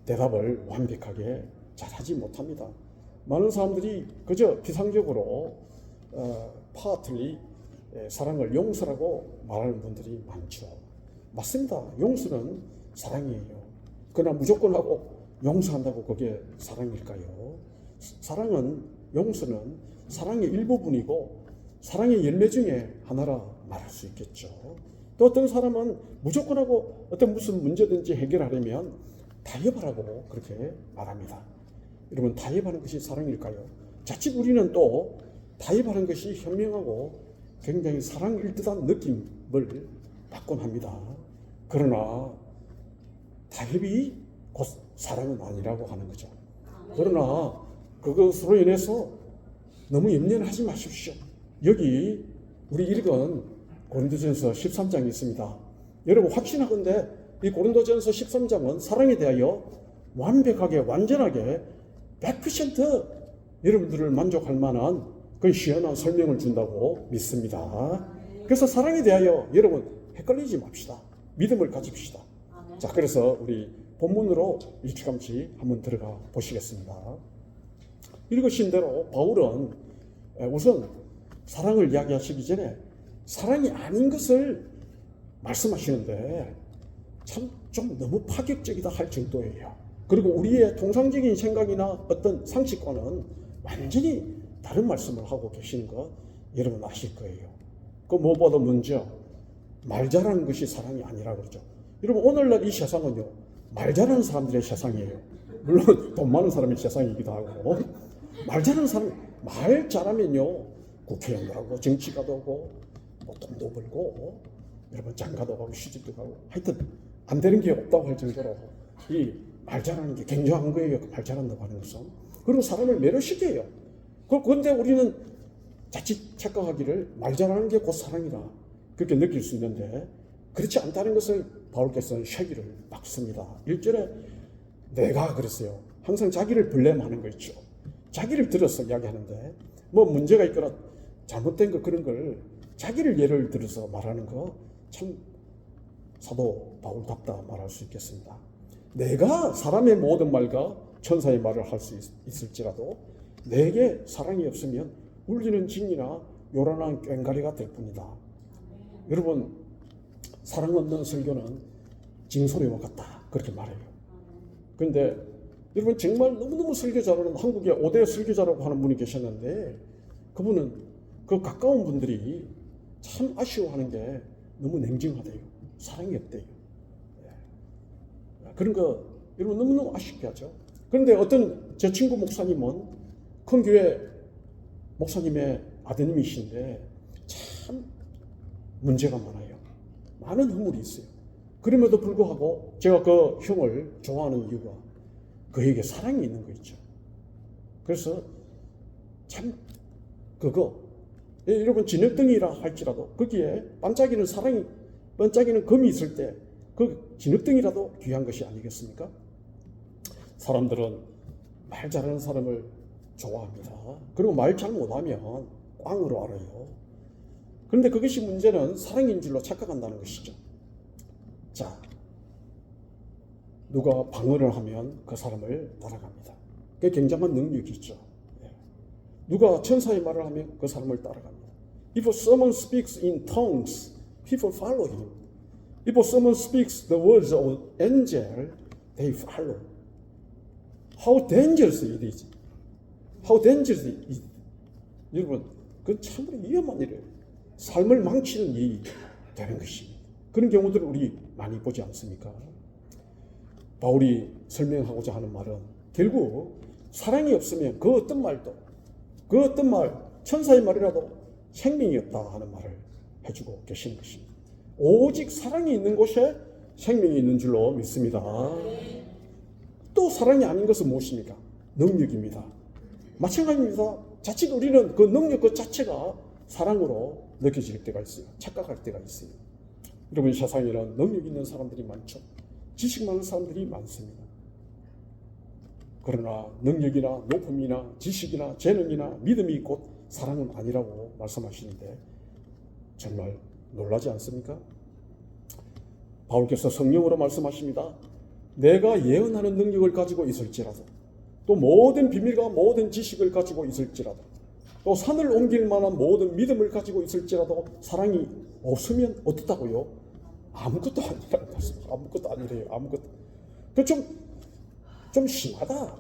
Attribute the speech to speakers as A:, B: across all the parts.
A: 대답을 완벽하게 잘하지 못합니다. 많은 사람들이 그저 피상적으로 partly 사랑을 용서라고 말하는 분들이 많죠. 맞습니다. 용서는 사랑이에요. 그러나 무조건 하고 용서한다고 그게 사랑일까요? 사랑은, 용서는 사랑의 일부분이고 사랑의 열매 중에 하나라 말할 수 있겠죠. 또 어떤 사람은 무조건 하고 어떤 무슨 문제든지 해결하려면 타협하라고 그렇게 말합니다. 여러분, 타협하는 것이 사랑일까요? 자칫 우리는 또 타협하는 것이 현명하고 굉장히 사랑일 듯한 느낌을 받곤 합니다. 그러나 타협이 곧 사랑은 아니라고 하는 거죠. 그러나 그것으로 인해서 너무 염려하지 마십시오. 여기 우리 읽은 고린도전서 13장이 있습니다. 여러분, 확신하건대 이 고린도전서 13장은 사랑에 대하여 완벽하게, 완전하게 100% 여러분들을 만족할 만한 그 시원한 설명을 준다고 믿습니다. 그래서 사랑에 대하여 여러분 헷갈리지 맙시다. 믿음을 가집시다. 자, 그래서 우리 본문으로 일찌감치 한번 들어가 보시겠습니다. 읽으신 대로 바울은 우선 사랑을 이야기하시기 전에 사랑이 아닌 것을 말씀하시는데 참 좀 너무 파격적이다 할 정도예요. 그리고 우리의 통상적인 생각이나 어떤 상식과는 완전히 다른 말씀을 하고 계시는 거 여러분 아실 거예요. 그 무엇보다 먼저 말 잘하는 것이 사랑이 아니라 그러죠. 여러분, 오늘날 이 세상은요, 말 잘하는 사람들의 세상이에요. 물론 돈 많은 사람의 세상이기도 하고, 말 잘하는 사람, 말 잘하면요 국회의원도 하고 정치가도 하고 뭐 돈도 벌고 여러분 장가도 가고 시집도 가고 하여튼 안 되는 게 없다고 할 정도로 이 말 잘하는 게 굉장한 거예요. 말 잘한다고 하는 것은. 그리고 사람을 매료시켜요. 그런데 우리는 자칫 착각하기를 말 잘하는 게 곧 사랑이다 그렇게 느낄 수 있는데 그렇지 않다는 것을 바울께서는 쉐기를 박습니다. 1절에 내가 그랬어요. 항상 자기를 블레임하는 거 있죠. 자기를 들어서 이야기하는데 뭐 문제가 있거나 잘못된 거 그런 걸 자기를 예를 들어서 말하는 거 참 사도 바울답다 말할 수 있겠습니다. 내가 사람의 모든 말과 천사의 말을 할 수 있을지라도 내게 사랑이 없으면 울리는 징이나 요란한 꽹과리가 될 뿐이다. 여러분, 사랑 없는 설교는 징소리와 같다 그렇게 말해요. 그런데 여러분 정말 너무너무 설교 잘하는 한국의 5대 설교자라고 하는 분이 계셨는데 그분은 그 가까운 분들이 참 아쉬워하는 게 너무 냉정하대요. 사랑이 없대요. 그런 거 여러분 너무너무 아쉽게 하죠. 그런데 어떤 제 친구 목사님은 큰 교회 목사님의 아드님이신데 참 문제가 많아요. 많은 허물이 있어요. 그럼에도 불구하고 제가 그 형을 좋아하는 이유가 그에게 사랑이 있는 거 있죠. 그래서 참 그거 여러분 진흙덩이라 할지라도 거기에 반짝이는 사랑이 반짝이는 금이 있을 때 그 진흙덩이라도 귀한 것이 아니겠습니까? 사람들은 말 잘하는 사람을 좋아합니다. 그리고 말 잘 못하면 꽝으로 알아요. 그런데 그것이 문제는 사랑인 줄로 착각한다는 것이죠. 자, 누가 방언을 하면 그 사람을 따라갑니다. 그게 굉장한 능력이죠. 누가 천사의 말을 하면 그 사람을 따라갑니다. If someone speaks in tongues, people follow him. If someone speaks the words of angel, they follow. How dangerous it is. How dangerous it is. 여러분, 그건 참으로 위험한 일이에요. 삶을 망치는 일이 되는 것입니다. 그런 경우들을 우리 많이 보지 않습니까? 바울이 설명하고자 하는 말은 결국 사랑이 없으면 그 어떤 말도 그 어떤 말, 천사의 말이라도 생명이 없다 하는 말을 해주고 계시는 것입니다. 오직 사랑이 있는 곳에 생명이 있는 줄로 믿습니다. 또 사랑이 아닌 것은 무엇입니까? 능력입니다. 마찬가지입니다. 자칫 우리는 그 능력 그 자체가 사랑으로 느껴질 때가 있어요. 착각할 때가 있어요. 여러분, 세상에는 능력 있는 사람들이 많죠. 지식 많은 사람들이 많습니다. 그러나 능력이나 높음이나 지식이나 재능이나 믿음이 곧 사랑은 아니라고 말씀하시는데 정말 놀라지 않습니까? 바울께서 성령으로 말씀하십니다. 내가 예언하는 능력을 가지고 있을지라도, 또 모든 비밀과 모든 지식을 가지고 있을지라도, 또 산을 옮길 만한 모든 믿음을 가지고 있을지라도 사랑이 없으면 어떻다고요? 아무것도 아니라는 말씀. 아무것도 아니래요. 아무것도. 그 좀 심하다.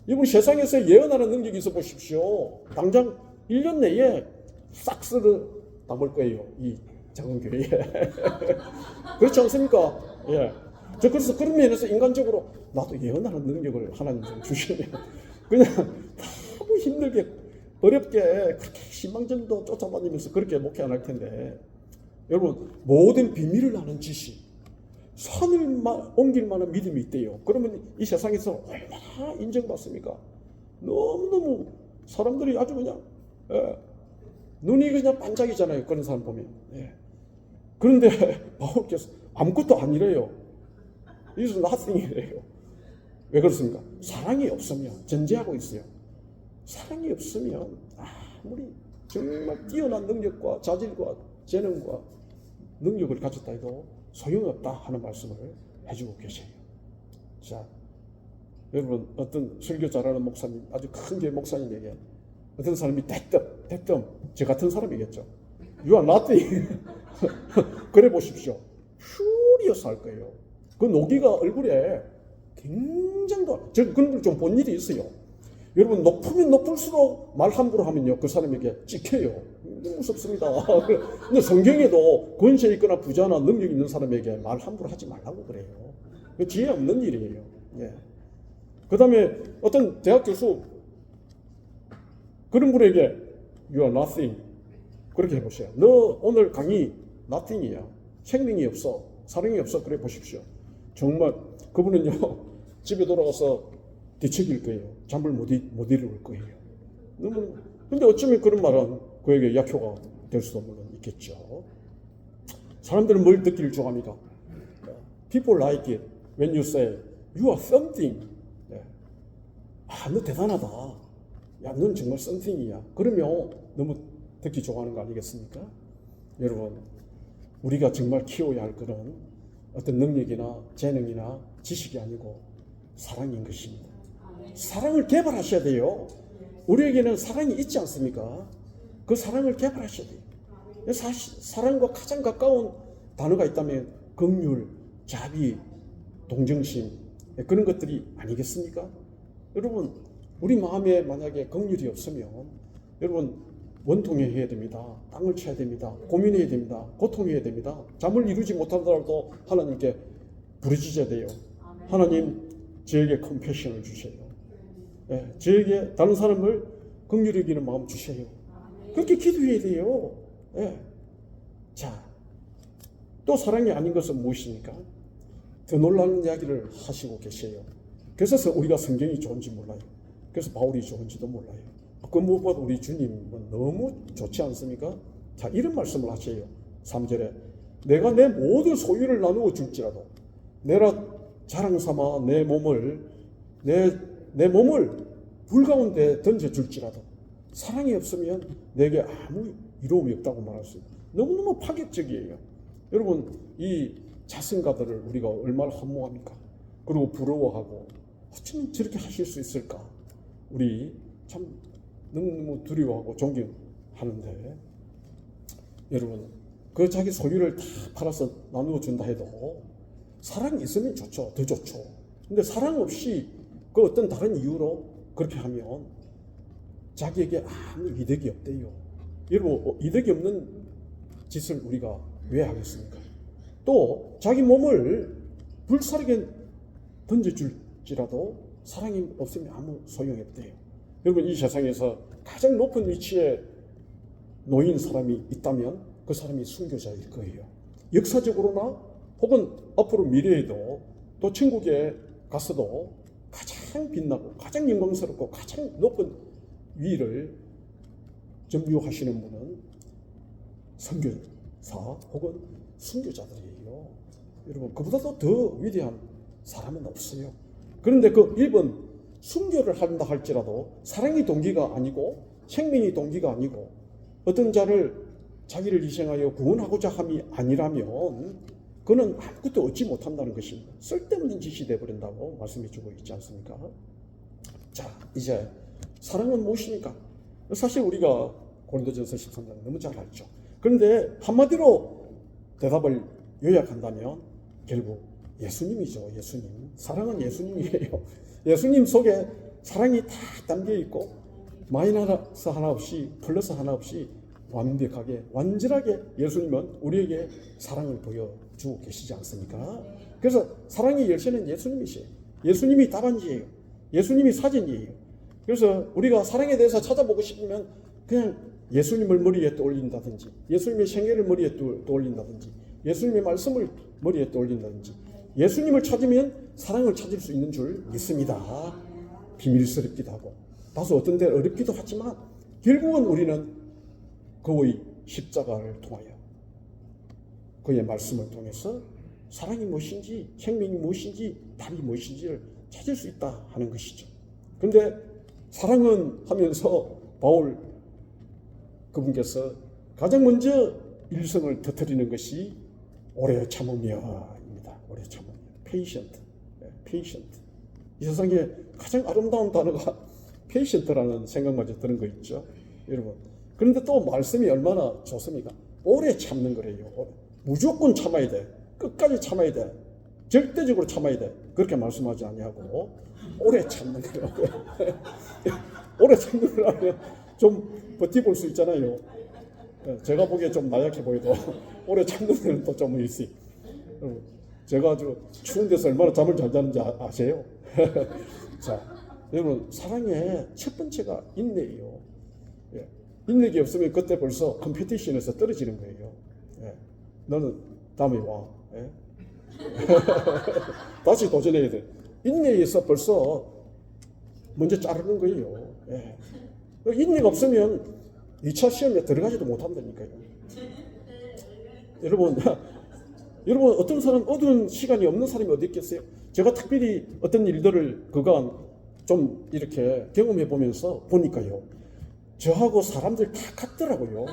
A: 이분 세상에서 예언하는 능력이 있어 보십시오. 당장 1년 내에 싹 쓸어 담을 거예요. 이 작은 교회에. 그렇지 않습니까? 예. 저 그래서 그런 면에서 인간적으로 나도 예언하는 능력을 하나님 좀 주시면 그냥 너무 힘들게 어렵게 그렇게 희망전도 쫓아다니면서 그렇게 목회 안 할 텐데, 여러분 모든 비밀을 아는 지식, 산을 옮길 만한 믿음이 있대요. 그러면 이 세상에서 얼마나 인정받습니까? 너무너무 사람들이 아주 그냥 눈이 그냥 반짝이잖아요. 그런 사람 보면. 그런데 바울께서 아무것도 아니래요. It's nothing이래요. 왜 그렇습니까? 사랑이 없으면, 전제하고 있어요. 사랑이 없으면 아무리 정말 뛰어난 능력과 자질과 재능과 능력을 가졌다 해도 소용이 없다 하는 말씀을 해주고 계세요. 자, 여러분 어떤 설교 잘하는 목사님, 아주 큰 교회 목사님에게 어떤 사람이 대뜸 저 같은 사람이겠죠. You are nothing. 그래 보십시오. 퓨리어스 할 거예요. 그 노기가 얼굴에 굉장히 제가 그런 걸 좀 본 일이 있어요. 여러분 높으면 높을수록 말 함부로 하면요 그 사람에게 찍혀요. 무섭습니다. 근데 성경에도 권세 있거나 부자나 능력 있는 사람에게 말 함부로 하지 말라고 그래요. 지혜 없는 일이에요. 그 다음에 어떤 대학 교수 그런 분에게 You are nothing 그렇게 해보세요. 너 오늘 강의 nothing이야. 생명이 없어. 사랑이 없어. 그래 보십시오. 정말 그분은요 집에 돌아가서 뒤척일 거예요. 잠을 못 이룰 거예요. 근데 어쩌면 그런 말은 그에게 약효가 될 수도 물론 있겠죠. 사람들은 뭘 듣기를 좋아합니다. People like it when you say you are something. 너 대단하다. 야, 넌 정말 something이야. 그러면 너무 듣기 좋아하는 거 아니겠습니까? 여러분, 우리가 정말 키워야 할 그런 어떤 능력이나 재능이나 지식이 아니고 사랑인 것입니다. 사랑을 개발하셔야 돼요. 우리에게는 사랑이 있지 않습니까? 그 사랑을 개발하셔야 돼요. 사랑과 가장 가까운 단어가 있다면 긍휼, 자비, 동정심 그런 것들이 아니겠습니까? 여러분 우리 마음에 만약에 긍휼이 없으면 여러분 원통해야 됩니다. 땅을 쳐야 됩니다. 고민해야 됩니다. 고통해야 됩니다. 잠을 이루지 못하더라도 하나님께 부르짖어야 돼요. 하나님 저에게 컴패션을 주세요. 저에게 다른 사람을 긍휼히 여기는 마음 주세요. 그렇게 기도해야 돼요. 자, 또 사랑이 아닌 것은 무엇입니까? 더 놀라운 이야기를 하시고 계세요. 그래서 우리가 성경이 좋은지 몰라요. 그래서 바울이 좋은지도 몰라요. 그 무엇보다 우리 주님은 너무 좋지 않습니까? 자, 이런 말씀을 하세요. 3절에 내가 내 모든 소유를 나누어 줄지라도 내가 자랑 삼아 내 몸을 불 가운데 던져 줄지라도 사랑이 없으면 내게 아무 이로움이 없다고 말할 수 있어요. 너무너무 파격적이에요. 여러분 이 자선가들을 우리가 얼마나 허무합니까? 그리고 부러워하고 어쩌면 저렇게 하실 수 있을까? 우리 참 너무 두려워하고 존경하는데 여러분 그 자기 소유를 다 팔아서 나누어 준다 해도 사랑이 있으면 좋죠. 더 좋죠. 근데 사랑 없이 그 어떤 다른 이유로 그렇게 하면 자기에게 아무 이득이 없대요. 여러분 이득이 없는 짓을 우리가 왜 하겠습니까? 또 자기 몸을 불사르게 던져줄지라도 사랑이 없으면 아무 소용이 없대요. 여러분 이 세상에서 가장 높은 위치에 놓인 사람이 있다면 그 사람이 순교자일 거예요. 역사적으로나 혹은 앞으로 미래에도 또 천국에 가서도 가장 빛나고 가장 영광스럽고 가장 높은 위를 점유하시는 분은 선교사 혹은 순교자들이에요. 여러분 그보다도 더 위대한 사람은 없어요. 그런데 그 1번 순교를 한다 할지라도 사랑이 동기가 아니고 생명이 동기가 아니고 어떤 자를 자기를 희생하여 구원하고자 함이 아니라면 그는 아무것도 얻지 못한다는 것입니다. 쓸데없는 짓이 되어버린다고 말씀해 주고 있지 않습니까? 자, 이제 사랑은 무엇입니까? 사실 우리가 고린도전서 13장 너무 잘 알죠. 그런데 한마디로 대답을 요약한다면 결국 예수님이죠. 예수님. 사랑은 예수님이에요. 예수님 속에 사랑이 다 담겨 있고 마이너스 하나 없이 플러스 하나 없이 완벽하게 완전하게 예수님은 우리에게 사랑을 보여주고 계시지 않습니까? 그래서 사랑의 열쇠는 예수님이시에요. 예수님이 답안지예요. 예수님이 사진이에요. 그래서 우리가 사랑에 대해서 찾아보고 싶으면 그냥 예수님을 머리에 떠올린다든지 예수님의 생애를 머리에 떠올린다든지 예수님의 말씀을 머리에 떠올린다든지 예수님을 찾으면 사랑을 찾을 수 있는 줄 믿습니다. 비밀스럽기도 하고 다소 어떤 데 어렵기도 하지만 결국은 우리는 그의 십자가를 통하여 그의 말씀을 통해서 사랑이 무엇인지 생명이 무엇인지 답이 무엇인지를 찾을 수 있다 하는 것이죠. 그런데 사랑은 하면서 바울 그분께서 가장 먼저 일성을 터뜨리는 것이 오래 참으며입니다. 오래 참으며. patient. 이 세상에 가장 아름다운 단어가 patient라는 생각마저 드는 거 있죠. 여러분. 그런데 또 말씀이 얼마나 좋습니까? 오래 참는 거래요. 무조건 참아야 돼. 끝까지 참아야 돼. 절대적으로 참아야 돼. 그렇게 말씀하지 아니하고 오래 참는 거예요. 오래 참는 거라면 좀 버티볼 수 있잖아요. 제가 보기에 좀 나약해 보여도 오래 참는 데는 또 좀 있어요. 제가 아주 추운 데서 얼마나 잠을 잘 자는지 아세요? 자, 여러분 사랑의 첫 번째가 인내예요. 인내가 없으면 그때 벌써 컴피티션에서 떨어지는 거예요. 너는 다음에 와. 다시 도전해야 돼. 인내에서 벌써 먼저 자르는 거예요. 인내가 없으면 2차 시험에 들어가지도 못한다니까요. 여러분 어떤 사람 얻은 시간이 없는 사람이 어디 있겠어요? 제가 특별히 어떤 일들을 그간 좀 이렇게 경험해 보면서 보니까요. 저하고 사람들 다 같더라고요.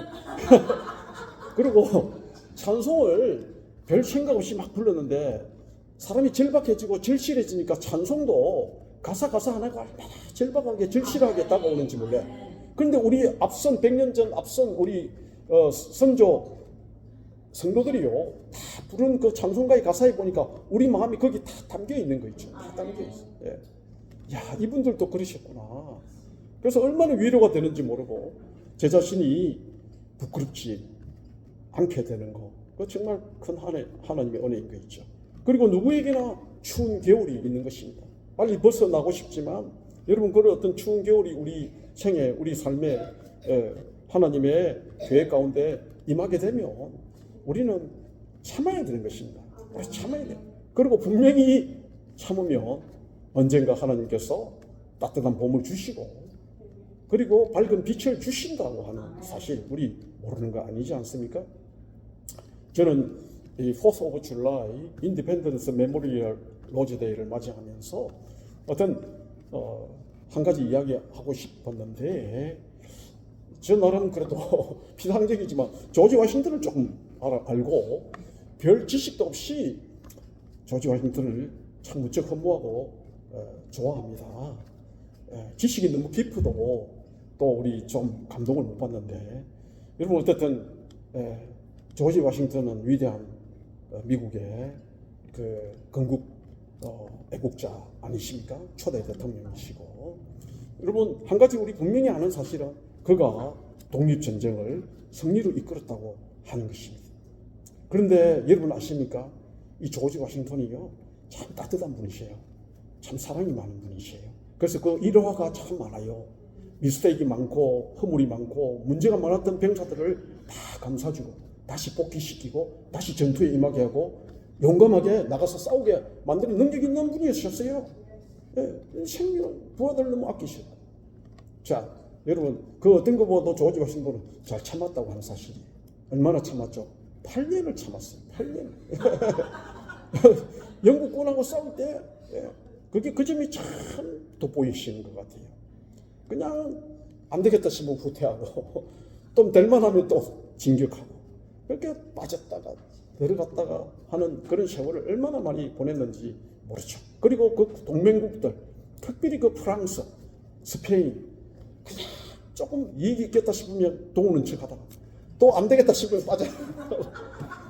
A: 그리고 찬송을 별 생각 없이 막 불렀는데 사람이 절박해지고 절실해지니까 찬송도 가사 하나가 얼마나 절박하게 절실하게 다가오는지 몰라요. 그런데 우리 앞선 100년 전 앞선 우리 선조 성도들이요 다 부른 그 찬송가의 가사에 보니까 우리 마음이 거기 다 담겨 있는 거 있죠. 다 담겨 있어요. 야, 이분들도 그러셨구나. 그래서 얼마나 위로가 되는지 모르고 제 자신이 부끄럽지 않게 되는 거. 그 정말 큰 하나님의 은혜인 거 있죠. 그리고 누구에게나 추운 겨울이 있는 것입니다. 빨리 벗어나고 싶지만 여러분 그 어떤 추운 겨울이 우리 생애, 우리 삶에 하나님의 계획 가운데 임하게 되면 우리는 참아야 되는 것입니다. 참아야 돼요. 그리고 분명히 참으면 언젠가 하나님께서 따뜻한 봄을 주시고 그리고 밝은 빛을 주신다고 하는 사실 우리 모르는 거 아니지 않습니까? 저는 이 4th of July 인디펜던스 메모리얼 로즈데이를 맞이하면서 어떤 한 가지 이야기하고 싶었는데 저 나름 그래도 피상적이지만 조지 워싱턴을 조금 알고 별 지식도 없이 조지 워싱턴을 참 무척 흠모하고 좋아합니다. 지식이 너무 깊어도 또 우리 좀 감동을 못 받는데 여러분 어쨌든 조지 워싱턴은 위대한 미국의 그 건국 애국자 아니십니까? 초대 대통령이시고 여러분 한 가지 우리 분명히 아는 사실은 그가 독립전쟁을 승리로 이끌었다고 하는 것입니다. 그런데 여러분 아십니까? 이 조지 워싱턴이요 참 따뜻한 분이세요. 참 사랑이 많은 분이세요. 그래서 그 일화가 참 많아요. 미스테이크 많고 허물이 많고 문제가 많았던 병사들을 다 감싸주고 다시 복귀시키고 다시 전투에 임하게 하고 용감하게 나가서 싸우게 만드는 능력 있는 분이셨어요. 생명 부하들 너무 아끼시고. 자 여러분 그 어떤 것보다 조지 워싱턴은 잘 참았다고 하는 사실이 얼마나 참았죠? 8년을 참았어요. 8년. 영국군하고 싸울 때 그게 그 점이 참 돋보이시는 것 같아요. 그냥 안 되겠다 싶으면 후퇴하고 또 될만하면 또 진격하고 그렇게 빠졌다가 내려갔다가 하는 그런 세월을 얼마나 많이 보냈는지 모르죠. 그리고 그 동맹국들, 특별히 그 프랑스, 스페인, 그냥 조금 이익이 있겠다 싶으면 도우는 척 하다가 또 안 되겠다 싶으면 빠져.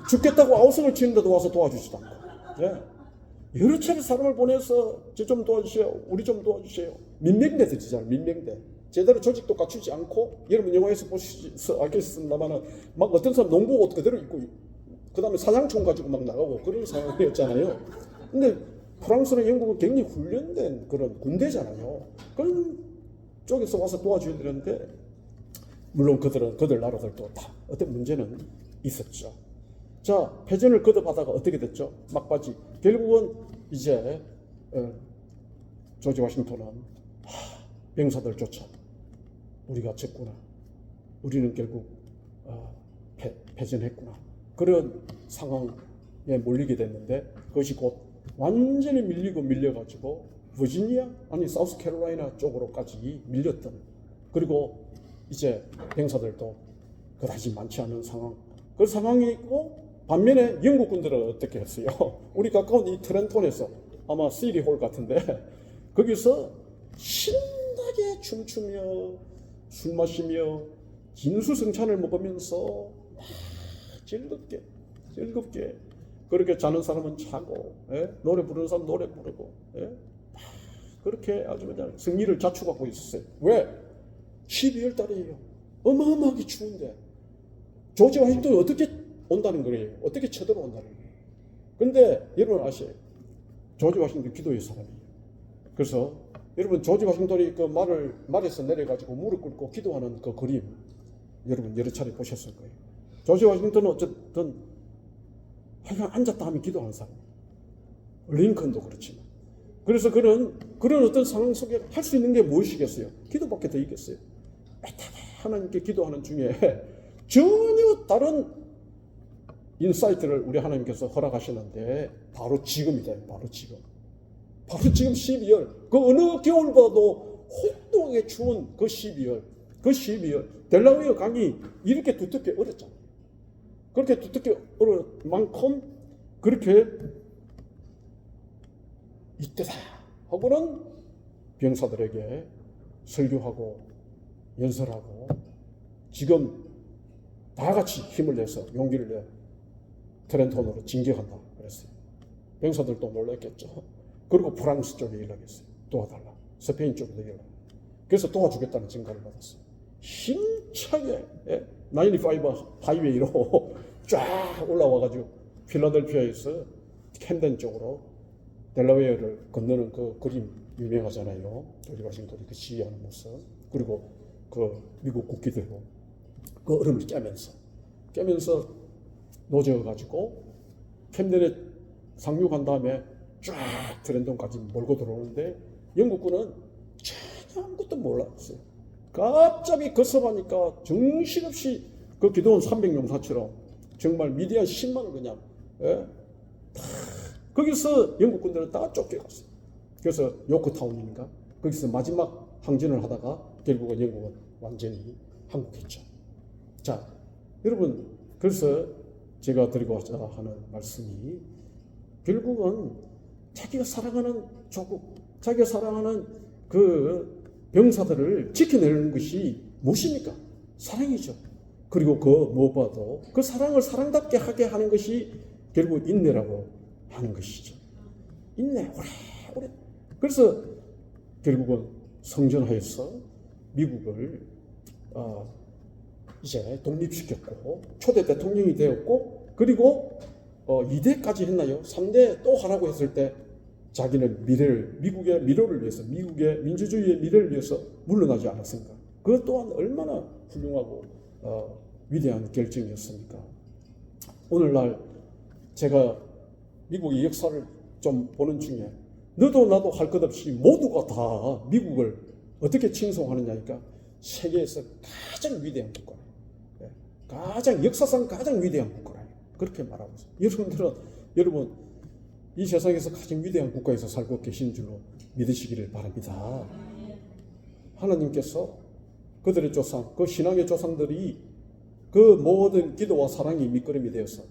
A: 죽겠다고 아우성을 치는데도 와서 도와주지도 않고. 예. 여러 차례 사람을 보내서 저 좀 도와주세요. 우리 좀 도와주세요. 민병대 되잖아요. 민병대. 제대로 조직도 갖추지 않고, 여러분 영화에서 보시서 알겠습니다만 막 어떤 사람 농구 옷 그대로 입고 그 다음에 사냥총 가지고 막 나가고 그런 상황이었잖아요. 근데 프랑스나 영국은 굉장히 훈련된 그런 군대잖아요. 그런 쪽에서 와서 도와줘야 되는데, 물론 그들 나라들도 다 어떤 문제는 있었죠. 자, 패전을 거듭하다가 어떻게 됐죠? 막바지. 결국은 이제 조지 워싱턴은 병사들조차 우리가 졌구나. 우리는 결국 패전했구나. 그런 상황에 몰리게 됐는데, 그것이 곧 완전히 밀려가지고 버지니아 아니 사우스캐롤라이나 쪽으로까지 밀렸던, 그리고 이제 병사들도 그다지 많지 않은 상황, 그 상황이 있고, 반면에 영국 군들은 어떻게 했어요? 우리 가까운 이 트렌톤에서 아마 시리홀 같은데 거기서 신나게 춤추며 술 마시며 진수성찬을 먹으면서 막 즐겁게 그렇게 자는 사람은 자고, 노래 부르는 사람 노래 부르고, 그렇게 아주 그냥 승리를 자축하고 있었어요. 왜? 12월 달이에요. 어마어마하게 추운데 조지 워싱턴이 어떻게 온다는 거예요? 어떻게 쳐들어온다는 거예요? 근데 여러분 아세요? 조지 워싱턴 기도의 사람이에요. 그래서 여러분 조지 워싱턴이 그 말에서 내려가지고 무릎 꿇고 기도하는 그 그림, 여러분 여러 차례 보셨을 거예요. 조지 워싱턴은 어쨌든 하여간 앉았다 하면 기도하는 사람. 링컨도 그렇지만. 그래서 그런 어떤 상황 속에 할 수 있는 게 무엇이겠어요? 기도밖에 더 있겠어요? 하나님께 기도하는 중에 전혀 다른 인사이트를 우리 하나님께서 허락하시는데, 바로 지금이다. 바로 지금 12월, 그 어느 겨울보다도 혹독하게 추운 그 12월 델라웨어 강이 이렇게 두텁게 얼었잖아요. 그렇게 두텁게 얼을 만큼 그렇게 이때다 하고는 병사들에게 설교하고 연설하고, 지금 다 같이 힘을 내서 용기를 내 트렌톤으로 진격한다 그랬어요. 병사들도 놀랐겠죠. 그리고 프랑스 쪽에 연락했어요. 도와달라. 스페인 쪽에도 연락. 그래서 도와주겠다는 증가를 받았어요. 힘차게 95 하이웨이로 쫙 올라와가지고 필라델피아에서 캠덴 쪽으로 델라웨어를 건너는 그 그림 유명하잖아요. 조지 워싱턴이 그 시위하는 모습. 그리고 그 미국 국기들고 그 얼음을 깨면서 노져가지고 캠덴에 상륙한 다음에 쫙 트렌톤까지 몰고 들어오는데, 영국군은 전혀 아무것도 몰랐어요. 갑자기 급습하니까 정신없이 그 기도원 300용사처럼 정말 미디안 10만을 그냥 거기서 영국군들은 다 쫓겨갔어요. 그래서 요크타운인가 거기서 마지막 항전을 하다가 결국은 영국은 완전히 항복했죠. 자, 여러분, 그래서 제가 드리고자 하는 말씀이, 결국은 자기가 사랑하는 조국, 자기가 사랑하는 그 병사들을 지켜내는 것이 무엇입니까? 사랑이죠. 그리고 그 무엇보다도 그 사랑을 사랑답게 하게 하는 것이 결국 인내라고 하는 것이죠. 인내, 오래. 그래서 결국은 성전하여서 미국을 이제 독립시켰고, 초대 대통령이 되었고, 그리고 2대까지 했나요? 3대 또 하라고 했을 때 자기는 미국의 미래를 위해서, 미국의 민주주의의 미래를 위해서 물러나지 않았습니까? 그것 또한 얼마나 훌륭하고 위대한 결정이었습니까? 오늘날 제가 미국의 역사를 좀 보는 중에 너도 나도 할 것 없이 모두가 다 미국을 어떻게 칭송하느냐니까 세계에서 가장 위대한 국가예요. 역사상 가장 위대한 국가예요. 그렇게 말하고 있어요. 여러분 이 세상에서 가장 위대한 국가에서 살고 계신 줄로 믿으시기를 바랍니다. 하나님께서 그들의 조상, 그 신앙의 조상들이 그 모든 기도와 사랑이 밑거름이 되어서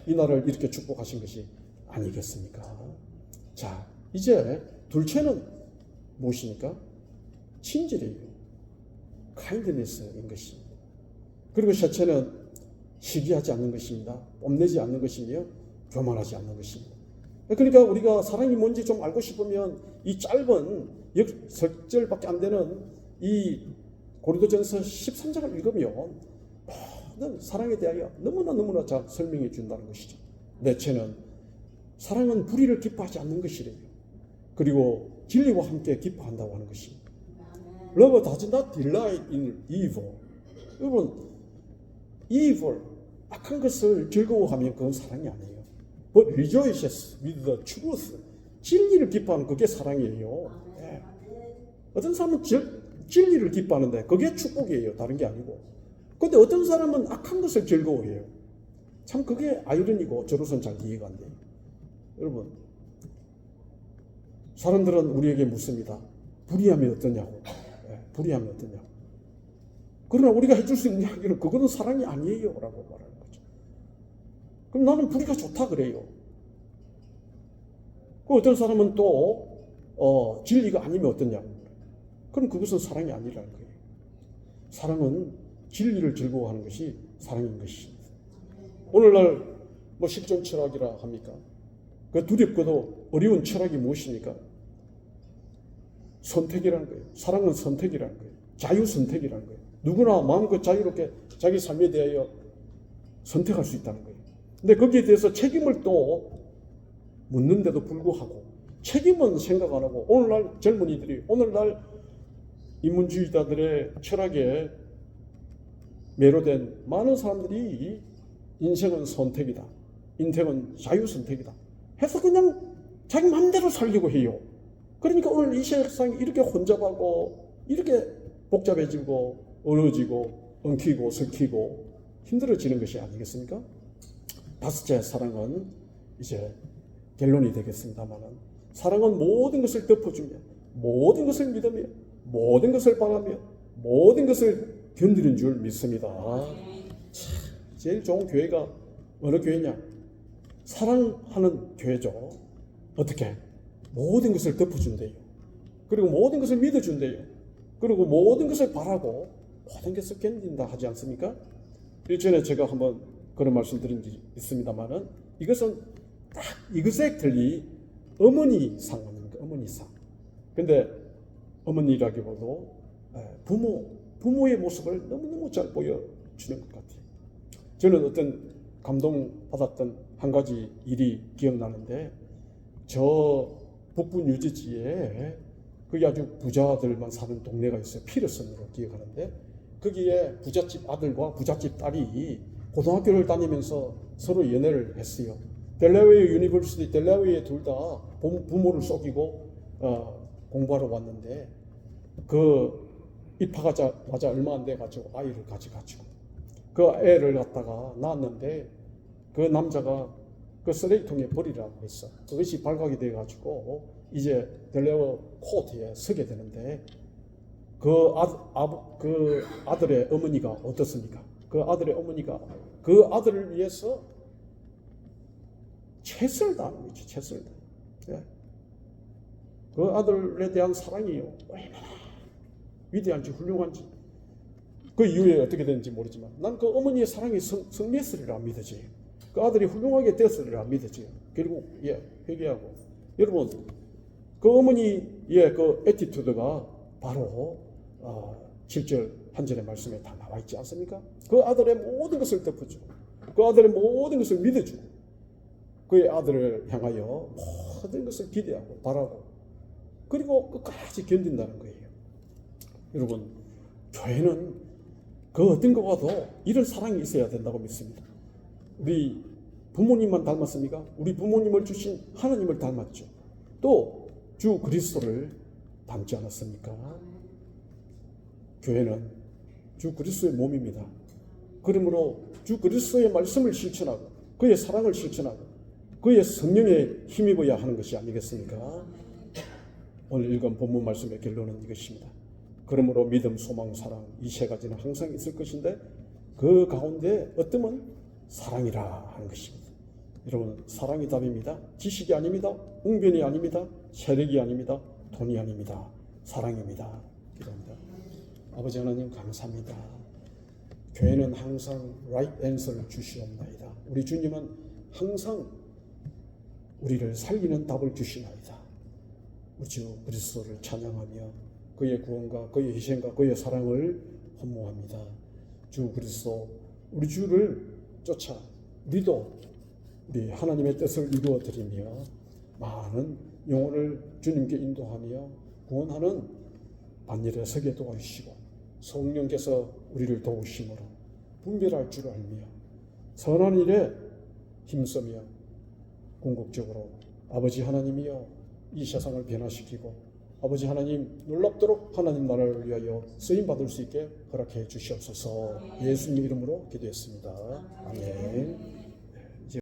A: 이 나라를 이렇게 축복하신 것이 아니겠습니까? 자, 이제 둘째는 무엇입니까? 친절이에요. 카인드니스인 것입니다. 그리고 셋째는 시기하지 않는 것입니다. 뽐내지 않는 것이며 교만하지 않는 것입니다. 그러니까 우리가 사랑이 뭔지 좀 알고 싶으면 이 짧은 10절밖에 안 되는 이 고린도전서 13장을 읽으면 모든 사랑에 대하여 너무나 잘 설명해 준다는 것이죠. 넷째는 사랑은 불의를 기뻐하지 않는 것이래요. 그리고 진리와 함께 기뻐한다고 하는 것입니다. Love does not delight in evil. 여러분, evil, 악한 것을 즐거워하면 그건 사랑이 아니에요. But rejoices with the truth. 진리를 기뻐하는 그게 사랑이에요. 네. 어떤 사람은 진리를 기뻐하는데 그게 축복이에요. 다른 게 아니고. 근데 어떤 사람은 악한 것을 즐거워해요. 참 그게 아이러니고 저로서는 잘 이해가 안 돼요. 여러분, 사람들은 우리에게 묻습니다. 불의하면 어떠냐고. 네, 불의하면 어떠냐고. 그러나 우리가 해줄 수 있는 이야기는 그거는 사랑이 아니에요 라고 말하는 거죠. 그럼 나는 불의가 좋다 그래요. 그 어떤 사람은 또 진리가 아니면 어떠냐고. 그럼 그것은 사랑이 아니라는 거예요. 사랑은 진리를 즐거워하는 것이 사랑인 것입니다. 오늘날 뭐 실존 철학이라 합니까? 그 두렵고도 어려운 철학이 무엇입니까? 선택이라는 거예요. 사랑은 선택이라는 거예요. 자유 선택이라는 거예요. 누구나 마음껏 자유롭게 자기 삶에 대하여 선택할 수 있다는 거예요. 근데 거기에 대해서 책임을 또 묻는데도 불구하고 책임은 생각 안 하고 오늘날 젊은이들이 오늘날 인문주의자들의 철학에 매료된 많은 사람들이 인생은 선택이다. 인생은 자유 선택이다. 해서 그냥 자기 마음대로 살려고 해요. 그러니까 오늘 이 세상이 이렇게 혼잡하고 이렇게 복잡해지고 어려워지고 엉키고 설키고 힘들어지는 것이 아니겠습니까? 다섯째, 사랑은 이제 결론이 되겠습니다만은 사랑은 모든 것을 덮어주며 모든 것을 믿으며 모든 것을 바라며 모든 것을 견디는 줄 믿습니다. 제일 좋은 교회가 어느 교회냐? 사랑하는 교회죠. 어떻게? 모든 것을 덮어준대요. 그리고 모든 것을 믿어준대요. 그리고 모든 것을 바라고 모든 것을 견딘다 하지 않습니까? 일전에 제가 한번 그런 말씀 드린 적이 있습니다만은 이것은 딱 exactly 어머니상 아닙니까? 어머니상. 근데 어머니라기보다도 부모의 모습을 너무너무 잘 보여주는 것 같아요. 저는 어떤 감동받았던 한 가지 일이 기억나는데 저 북부 뉴저지에 그게 아주 부자들만 사는 동네가 있어요. 피러슨으로 기억하는데 거기에 부잣집 아들과 부잣집 딸이 고등학교를 다니면서 서로 연애를 했어요. 델라웨어 유니버시티 델라웨어에 둘 다 부모를 속이고 공부하러 왔는데 그 입학하자마자 얼마 안 돼 가지고 아이를 가져가지고 그 애를 갖다가 낳았는데 그 남자가 그 쓰레기통에 버리라고 했어. 그것이 발각이 돼 가지고 이제 델라웨어 코트에 서게 되는데 그 아들의 어머니가 어떻습니까? 그 아들의 어머니가 그 아들을 위해서 최선을 다하는 거죠. 최선을 다하는. 예. 그 아들에 대한 사랑이요. 얼마나 위대한지 훌륭한지. 그 이후에 어떻게 됐는지 모르지만 난 그 어머니의 사랑이 승리했으리라 믿어져요. 그 아들이 훌륭하게 됐으리라 믿어져요. 결국 회개하고. 여러분 그 어머니의 그 애티튜드가 바로 7절 한 절의 말씀에 다 나와 있지 않습니까? 그 아들의 모든 것을 덮어주고 그 아들의 모든 것을 믿어주고 그의 아들을 향하여 모든 것을 기대하고 바라고 그리고 끝까지 견딘다는 거예요. 여러분 교회는 그 어떤 것과도 이런 사랑이 있어야 된다고 믿습니다. 우리 부모님만 닮았습니까? 우리 부모님을 주신 하나님을 닮았죠. 또 주 그리스도를 닮지 않았습니까? 교회는 주 그리스도의 몸입니다. 그러므로 주 그리스도의 말씀을 실천하고 그의 사랑을 실천하고 그의 성령에 힘입어야 하는 것이 아니겠습니까? 오늘 읽은 본문 말씀의 결론은 이것입니다. 그러므로 믿음, 소망, 사랑 이 세 가지는 항상 있을 것인데 그 가운데 어떤 사랑이라 하는 것입니다. 여러분, 사랑이 답입니다. 지식이 아닙니다. 웅변이 아닙니다. 세력이 아닙니다. 돈이 아닙니다. 사랑입니다. 기도합니다. 아버지 하나님 감사합니다. 교회는 항상 right answer를 주시옵나이다. 우리 주님은 항상 우리를 살리는 답을 주시나이다. 우리 주 그리스도를 찬양하며 그의 구원과 그의 희생과 그의 사랑을 헌모합니다. 주 그리스도, 우리 주를 쫓아 우리도 우리 하나님의 뜻을 이루어 드리며 많은 영혼을 주님께 인도하며 구원하는 반일에 서게 도와주시고 성령께서 우리를 도우심으로 분별할 줄 알며 선한 일에 힘쓰며 궁극적으로 아버지 하나님이여 이 세상을 변화시키고 아버지 하나님 놀랍도록 하나님 나라를 위하여 쓰임받을 수 있게 허락해 주시옵소서. 예수님 이름으로 기도했습니다. 아멘.